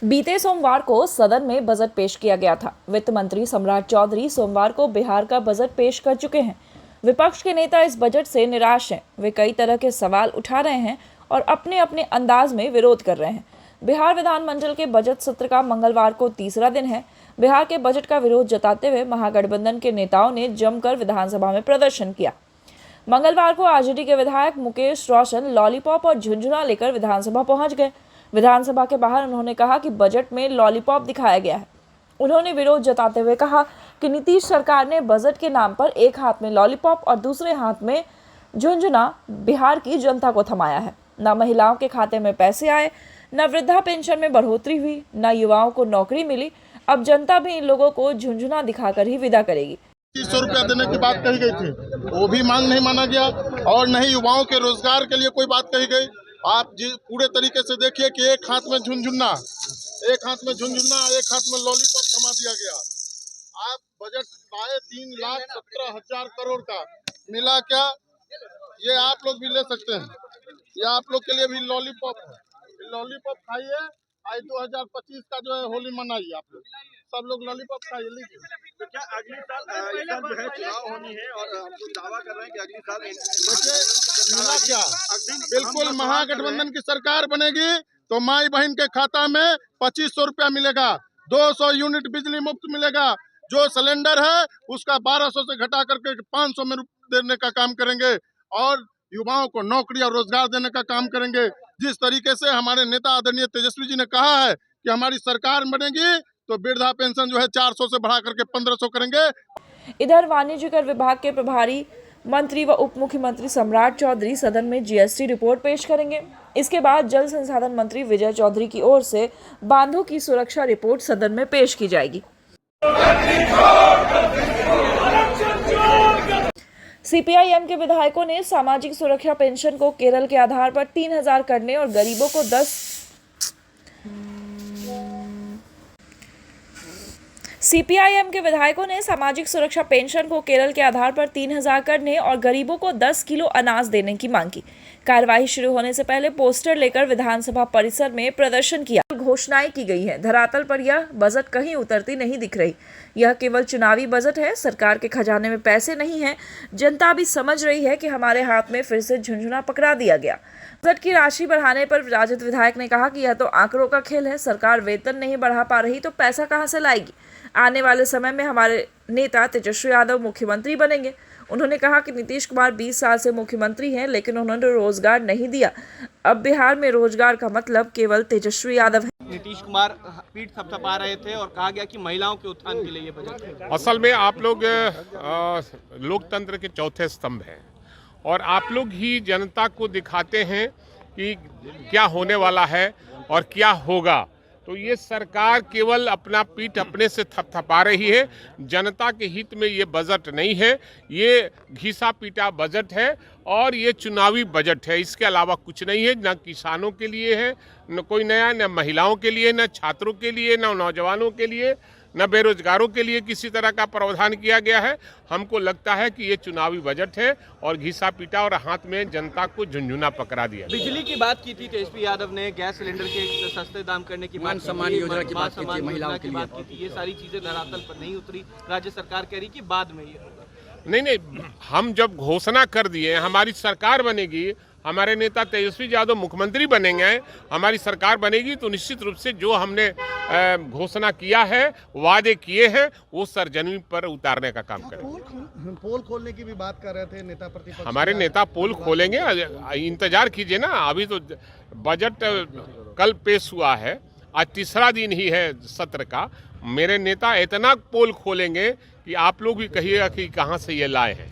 बीते सोमवार को सदन में बजट पेश किया गया था। वित्त मंत्री सम्राट चौधरी सोमवार को बिहार का बजट पेश कर चुके हैं। विपक्ष के नेता इस बजट से निराश हैं। वे कई तरह के सवाल उठा रहे हैं और अपने अपने अंदाज में विरोध कर रहे हैं। बिहार विधानमंडल के बजट सत्र का मंगलवार को तीसरा दिन है। बिहार के बजट का विरोध जताते हुए महागठबंधन के नेताओं ने जमकर विधानसभा में प्रदर्शन किया। मंगलवार को आरजेडी के विधायक मुकेश रोशन लॉलीपॉप और झुंझुना लेकर विधानसभा पहुंच गए। विधानसभा के बाहर उन्होंने कहा कि बजट में लॉलीपॉप दिखाया गया है। उन्होंने विरोध जताते हुए कहा कि नीतीश सरकार ने बजट के नाम पर एक हाथ में लॉलीपॉप और दूसरे हाथ में झुंझुना बिहार की जनता को थमाया है। न महिलाओं के खाते में पैसे आए, न वृद्धा पेंशन में बढ़ोतरी हुई, न युवाओं को नौकरी मिली। अब जनता भी इन लोगों को झुंझुना दिखाकर ही विदा करेगी। 300 रुपया देने की बात कही गई थी, वो भी मांग नहीं माना गया और नहीं युवाओं के रोजगार के लिए कोई बात कही गई। आप पूरे तरीके से देखिए कि एक हाथ में झुंझुना, एक हाथ में लॉलीपॉप थमा दिया गया। आप बजट लाए 3,17,000 करोड़ का, मिला क्या? ये आप लोग भी ले सकते हैं, ये आप लोग के लिए भी लॉलीपॉप है। लॉलीपॉप खाइए, आज 2025 का जो है होली मनाइए। आप लोग सब लोग लॉलीपॉप खाइए, लीजिए। तो क्या अगली साल जो है चुनाव होनी है और हम लोग दावा कर रहे हैं कि अगली साल मिला क्या? बिल्कुल महागठबंधन की सरकार बनेगी तो माई बहन के खाता में 2500 रुपया मिलेगा, 200 यूनिट बिजली मुफ्त मिलेगा। जो सिलेंडर है उसका 1200 से घटा करके 500 में देने का काम करेंगे और युवाओं को नौकरी और रोजगार देने का काम करेंगे। जिस तरीके से हमारे नेता आदरणीय तेजस्वी जी ने कहा है कि हमारी सरकार बनेगी तो वृद्धा पेंशन जो है 400 से बढ़ा करके 1500 करेंगे। इधर वाणिज्य कर विभाग के प्रभारी मंत्री व उप मुख्यमंत्री सम्राट चौधरी सदन में जीएसटी रिपोर्ट पेश करेंगे। इसके बाद जल संसाधन मंत्री विजय चौधरी की ओर से बांधों की सुरक्षा रिपोर्ट सदन में पेश की जाएगी। सीपीआईएम के विधायकों ने सामाजिक सुरक्षा पेंशन को केरल के आधार पर 3,000 करने और गरीबों को 10 सीपीआईएम के विधायकों ने सामाजिक सुरक्षा पेंशन को केरल के आधार पर 3,000 करने और गरीबों को 10 किलो अनाज देने की मांग की। कार्यवाही शुरू होने से पहले पोस्टर लेकर विधानसभा परिसर में प्रदर्शन किया। घोषणाएं की गई हैं। धरातल पर यह बजट कहीं उतरती नहीं दिख रही। यह केवल चुनावी बजट है। सरकार के खजाने में पैसे नहीं हैं। जनता भी समझ रही है कि हमारे हाथ में फिर से झुंझुना पकड़ा दिया गया। बजट की राशि बढ़ाने पर राजद विधायक ने कहा कि यह तो आंकड़ों का खेल है। सरकार वेतन नहीं बढ़ा पा रही तो पैसा कहां से लाएगी? आने वाले समय में हमारे नेता तेजस्वी यादव मुख्यमंत्री बनेंगे। उन्होंने कहा कि नीतीश कुमार 20 साल से मुख्यमंत्री हैं, लेकिन उन्होंने रोजगार नहीं दिया। अब बिहार में रोजगार का मतलब केवल तेजस्वी यादव है। नीतीश कुमार पीठ थपथपा रहे थे और कहा गया कि महिलाओं के उत्थान के लिए ये बजट है। असल में आप लोग लोकतंत्र के चौथे स्तंभ हैं और आप लोग ही जनता को दिखाते हैं कि क्या होने वाला है और क्या होगा। तो ये सरकार केवल अपना पीठ अपने से थपथपा रही है। जनता के हित में ये बजट नहीं है, ये घिसा पीटा बजट है और ये चुनावी बजट है। इसके अलावा कुछ नहीं है। न किसानों के लिए है, न कोई नया, न महिलाओं के लिए, न छात्रों के लिए, न नौजवानों के लिए, न बेरोजगारों के लिए किसी तरह का प्रावधान किया गया है। हमको लगता है कि ये चुनावी बजट है और घिसा पीटा और हाथ में जनता को झुंझुना पकड़ा दिया। बिजली की बात की थी तेजस्वी यादव ने, गैस सिलेंडर के सस्ते दाम करने की बात, सम्मान योजना की बात की थी, महिलाओं की बात की थी। ये सारी चीजें धरातल पर नहीं उतरी। राज्य सरकार कह रही कि बाद में ये होगा। नहीं, हम जब घोषणा कर दिए हमारी सरकार बनेगी, हमारे नेता तेजस्वी यादव मुख्यमंत्री बनेंगे, हमारी सरकार बनेगी, तो निश्चित रूप से जो हमने घोषणा किया है, वादे किए हैं, वो सरजमीन पर उतारने का काम करेंगे। पोल खोलने की भी बात कर रहे थे नेता प्रतिपक्ष। हमारे नेता पोल खोलेंगे, इंतजार कीजिए ना। अभी तो बजट कल पेश हुआ है, आज तीसरा दिन ही है सत्र का। मेरे नेता इतना पोल खोलेंगे कि आप लोग भी कहिएगा कि कहाँ से ये लाए हैं।